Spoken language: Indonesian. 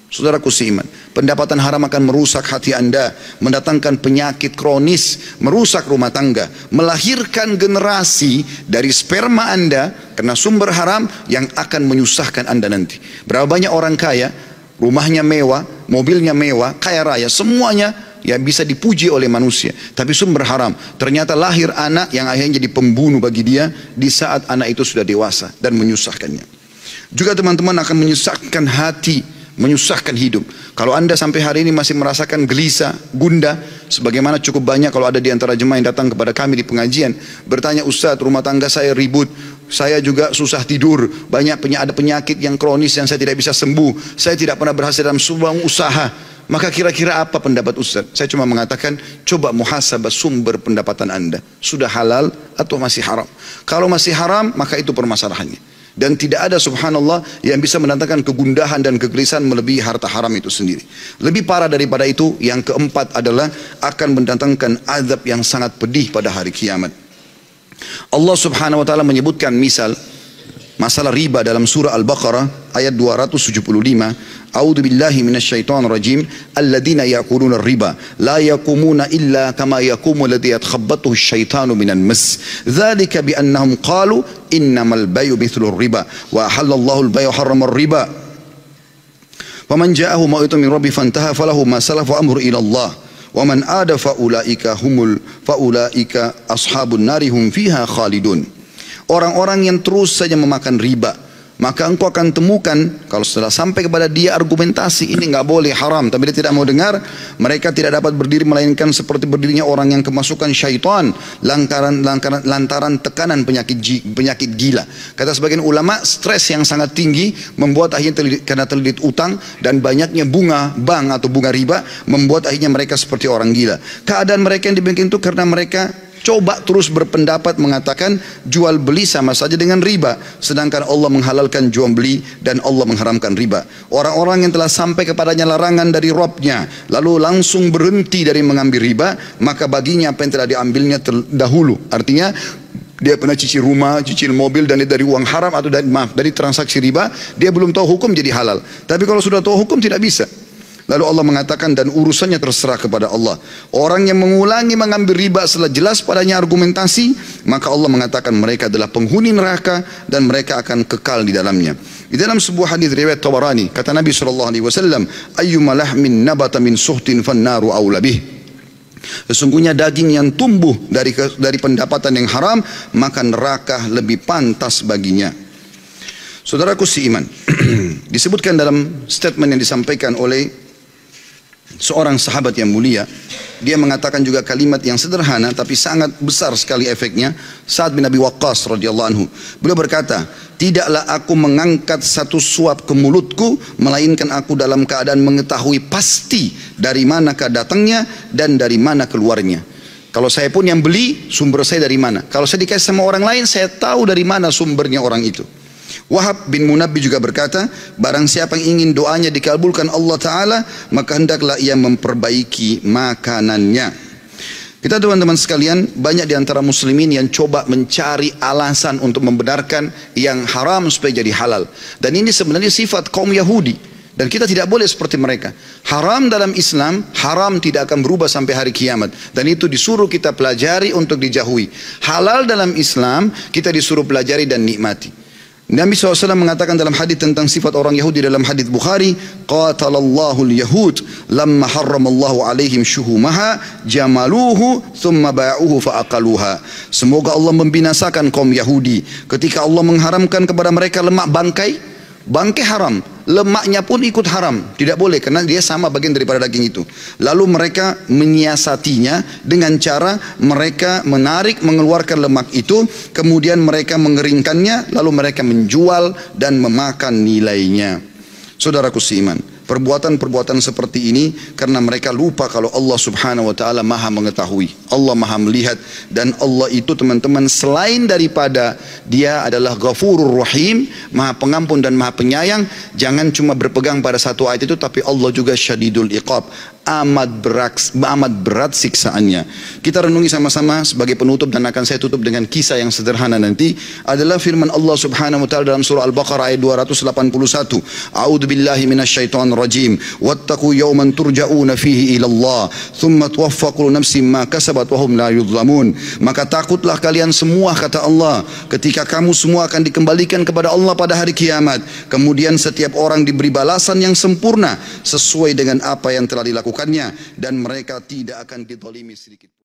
Saudaraku seiman, pendapatan haram akan merusak hati Anda, mendatangkan penyakit kronis, merusak rumah tangga, melahirkan generasi dari sperma Anda karena sumber haram yang akan menyusahkan Anda nanti. Berapa banyak orang kaya, rumahnya mewah, mobilnya mewah, kaya raya, semuanya yang bisa dipuji oleh manusia, tapi sumber haram. Ternyata lahir anak yang akhirnya jadi pembunuh bagi dia di saat anak itu sudah dewasa dan menyusahkannya. Juga teman-teman akan menyusahkan hati, menyusahkan hidup. Kalau Anda sampai hari ini masih merasakan gelisah, gundah, sebagaimana cukup banyak kalau ada di antara jemaah yang datang kepada kami di pengajian, bertanya, Ustaz, rumah tangga saya ribut, saya juga susah tidur, ada penyakit yang kronis yang saya tidak bisa sembuh, saya tidak pernah berhasil dalam sebuah usaha. Maka kira-kira apa pendapat Ustaz? Saya cuma mengatakan, coba muhasabah sumber pendapatan Anda. Sudah halal atau masih haram? Kalau masih haram, maka itu permasalahannya. Dan tidak ada subhanallah yang bisa mendatangkan kegundahan dan kegelisahan melebihi harta haram itu sendiri. Lebih parah daripada itu, yang keempat adalah akan mendatangkan azab yang sangat pedih pada hari kiamat. Allah subhanahu wa ta'ala menyebutkan misal masalah riba dalam surah Al-Baqarah ayat 275. A'udzu billahi minasyaitonir rajim. Alladzina ya'kuluna riba la yaqumuna illa kama yaqumu alladzi yatakhabbathu asyaitanu minan mas. Dzalika bi annahum qalu innamal bay'u mithlu riba wa ahallallahu al-bay'a wa harrama ar-riba. Faman ja'ahu mau'izatun min rabbi fantaha falahu ma salafa amru ila Allah. Wa man ada faulaika ashabun nari hum fiha khalidun. Orang-orang yang terus saja memakan riba, maka engkau akan temukan kalau setelah sampai kepada dia argumentasi ini nggak boleh, haram, tapi dia tidak mau dengar, mereka tidak dapat berdiri melainkan seperti berdirinya orang yang kemasukan syaitan lantaran tekanan penyakit gila. Kata sebagian ulama, stres yang sangat tinggi membuat akhirnya karena terlilit utang dan banyaknya bunga bank atau bunga riba membuat akhirnya mereka seperti orang gila. Keadaan mereka yang demikian itu karena mereka coba terus berpendapat mengatakan jual beli sama saja dengan riba, sedangkan Allah menghalalkan jual beli dan Allah mengharamkan riba. Orang-orang yang telah sampai kepadanya larangan dari Rabbnya lalu langsung berhenti dari mengambil riba, maka baginya apa yang telah diambilnya terdahulu. Artinya dia pernah cicil rumah, cicil mobil dan dari uang haram atau dari transaksi riba, dia belum tahu hukum jadi halal. Tapi kalau sudah tahu hukum tidak bisa. Lalu Allah mengatakan dan urusannya terserah kepada Allah. Orang yang mengulangi mengambil riba setelah jelas padanya argumentasi, maka Allah mengatakan mereka adalah penghuni neraka dan mereka akan kekal di dalamnya. Di dalam sebuah hadis riwayat Tabarani, kata Nabi SAW, ayyuma lahmin nabata min suhtin fannaru awla bih. Sesungguhnya daging yang tumbuh dari pendapatan yang haram, maka neraka lebih pantas baginya. Saudaraku seiman, disebutkan dalam statement yang disampaikan oleh seorang sahabat yang mulia, dia mengatakan juga kalimat yang sederhana tapi sangat besar sekali efeknya. Sa'ad bin Abi Waqqas radhiyallahu anhu, beliau berkata, tidaklah aku mengangkat satu suap ke mulutku melainkan aku dalam keadaan mengetahui pasti dari manakah datangnya dan dari mana keluarnya. Kalau saya pun yang beli, sumber saya dari mana? Kalau saya dikasih sama orang lain, saya tahu dari mana sumbernya orang itu. Wahab bin Munabbi juga berkata, barang siapa yang ingin doanya dikabulkan Allah Ta'ala, maka hendaklah ia memperbaiki makanannya. Kita teman-teman sekalian, banyak di antara muslimin yang coba mencari alasan untuk membenarkan yang haram supaya jadi halal. Dan ini sebenarnya sifat kaum Yahudi. Dan kita tidak boleh seperti mereka. Haram dalam Islam, haram tidak akan berubah sampai hari kiamat. Dan itu disuruh kita pelajari untuk dijauhi. Halal dalam Islam, kita disuruh pelajari dan nikmati. Nabi SAW mengatakan dalam hadis tentang sifat orang Yahudi dalam hadis Bukhari, qatalallahu al-yahud lamma harramallahu alaihim syuhumaha jamaluhu thumma ba'uhu fa'aqaluha. Semoga Allah membinasakan kaum Yahudi ketika Allah mengharamkan kepada mereka lemak bangkai. Bangkai haram, lemaknya pun ikut haram, tidak boleh karena dia sama bagian daripada daging itu. Lalu mereka menyiasatinya dengan cara mereka menarik, mengeluarkan lemak itu, kemudian mereka mengeringkannya, lalu mereka menjual dan memakan nilainya. Saudaraku seiman, perbuatan-perbuatan seperti ini karena mereka lupa kalau Allah Subhanahu wa Ta'ala maha mengetahui, Allah maha melihat, dan Allah itu teman-teman selain daripada dia adalah Ghafurur Rahim, maha pengampun dan maha penyayang, jangan cuma berpegang pada satu ayat itu, tapi Allah juga Syadidul Iqab, amat berat siksaannya. Kita renungi sama-sama sebagai penutup, dan akan saya tutup dengan kisah yang sederhana nanti, adalah firman Allah Subhanahu wa Ta'ala dalam surah Al-Baqarah ayat 281. A'udzu billahi minasyaitonir rajim. Wattaqu yawman turja'una fihi ila Allah, thumma tuwaffa kullu nafsin ma kasabat wa hum la yudhlamun. Maka takutlah kalian semua, kata Allah, ketika kamu semua akan dikembalikan kepada Allah pada hari kiamat. Kemudian setiap orang diberi balasan yang sempurna sesuai dengan apa yang telah dilakukannya, dan mereka tidak akan dizalimi sedikit.